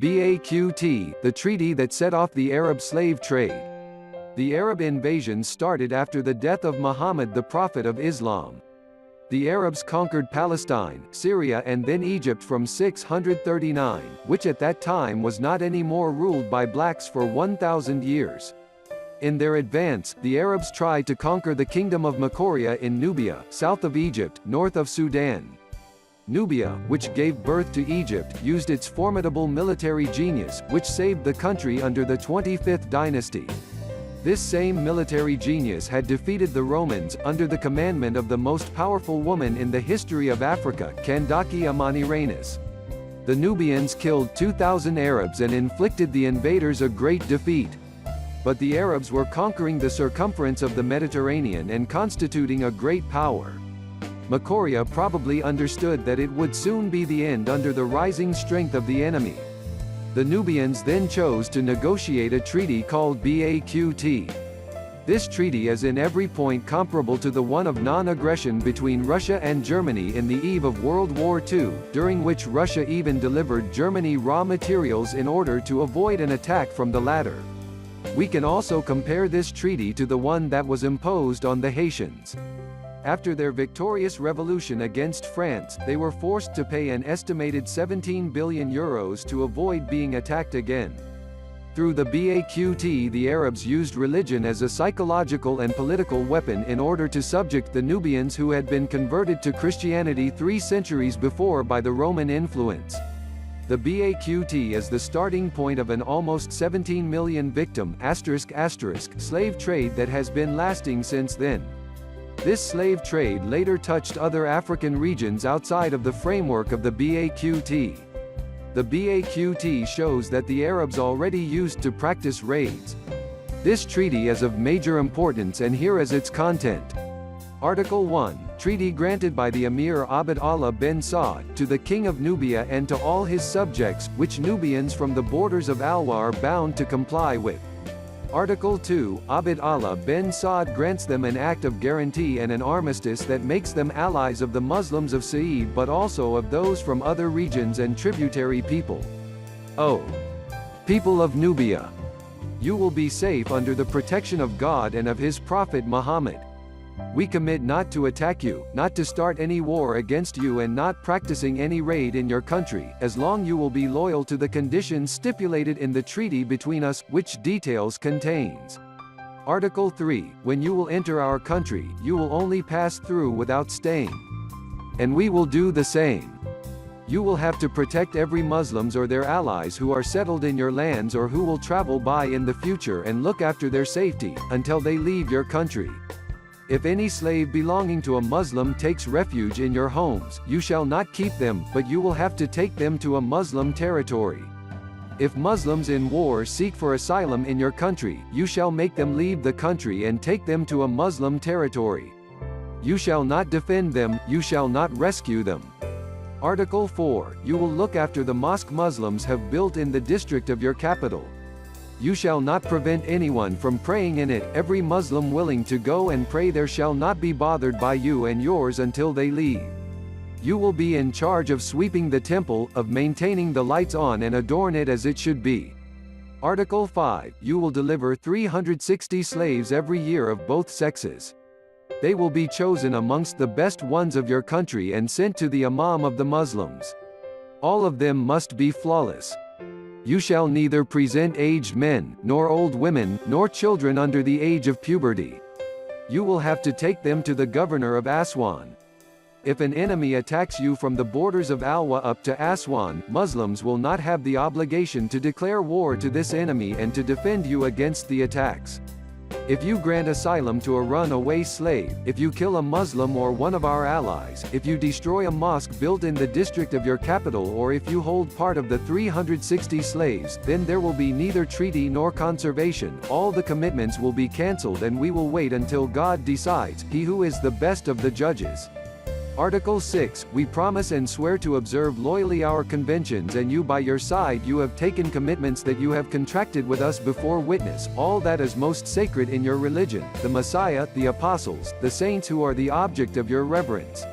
Baqt, the treaty that set off the Arab slave trade. The Arab invasion started after the death of Muhammad, the Prophet of Islam. The Arabs conquered Palestine, Syria and then Egypt from 639, which at that time was not anymore ruled by blacks for 1,000 years. In their advance, the Arabs tried to conquer the kingdom of Makhoria in Nubia, south of Egypt, north of Sudan. Nubia, which gave birth to Egypt, used its formidable military genius, which saved the country under the 25th dynasty. This same military genius had defeated the Romans, under the commandment of the most powerful woman in the history of Africa, Kandake Amanirenas. The Nubians killed 2,000 Arabs and inflicted the invaders a great defeat. But the Arabs were conquering the circumference of the Mediterranean and constituting a great power. Makhoria probably understood that it would soon be the end under the rising strength of the enemy. The Nubians then chose to negotiate a treaty called Baqt. This treaty is in every point comparable to the one of non-aggression between Russia and Germany in the eve of World War II, during which Russia even delivered Germany raw materials in order to avoid an attack from the latter. We can also compare this treaty to the one that was imposed on the Haitians. After their victorious revolution against France, they were forced to pay an estimated 17 billion euros to avoid being attacked again. Through the Baqt, the Arabs used religion as a psychological and political weapon in order to subject the Nubians who had been converted to Christianity 3 centuries before by the Roman influence. The Baqt is the starting point of an almost 17 million victim *** slave trade that has been lasting since then. This slave trade later touched other African regions outside of the framework of the Baqt. The Baqt shows that the Arabs already used to practice raids. This treaty is of major importance, and here is its content. Article 1. Treaty granted by the Emir Abd Allah bin Saud, to the King of Nubia and to all his subjects, which Nubians from the borders of Alwa are bound to comply with. Article 2. Abd Allah bin Saud grants them an act of guarantee and an armistice that makes them allies of the Muslims of Sa'id but also of those from other regions and tributary people. O people of Nubia! You will be safe under the protection of God and of His Prophet Muhammad. We commit not to attack you, not to start any war against you and not practicing any raid in your country, as long you will be loyal to the conditions stipulated in the treaty between us, which details contains. Article 3. When you will enter our country, you will only pass through without staying. And we will do the same. You will have to protect every Muslims or their allies who are settled in your lands or who will travel by in the future and look after their safety, until they leave your country. If any slave belonging to a Muslim takes refuge in your homes, you shall not keep them, but you will have to take them to a Muslim territory. If Muslims in war seek for asylum in your country, you shall make them leave the country and take them to a Muslim territory. You shall not defend them, you shall not rescue them. Article 4. You will look after the mosque Muslims have built in the district of your capital. You shall not prevent anyone from praying in it. Every Muslim willing to go and pray there shall not be bothered by you and yours until they leave. You will be in charge of sweeping the temple, of maintaining the lights on and adorn it as it should be. Article 5. You will deliver 360 slaves every year of both sexes. They will be chosen amongst the best ones of your country and sent to the Imam of the Muslims. All of them must be flawless. You shall neither present aged men, nor old women, nor children under the age of puberty. You will have to take them to the governor of Aswan. If an enemy attacks you from the borders of Alwa up to Aswan, Muslims will not have the obligation to declare war to this enemy and to defend you against the attacks. If you grant asylum to a runaway slave, if you kill a Muslim or one of our allies, if you destroy a mosque built in the district of your capital, or if you hold part of the 360 slaves, then there will be neither treaty nor conservation. All the commitments will be cancelled and we will wait until God decides, He who is the best of the judges. Article 6. We promise and swear to observe loyally our conventions, and you by your side you have taken commitments that you have contracted with us before witness, all that is most sacred in your religion, the Messiah, the apostles, the saints who are the object of your reverence.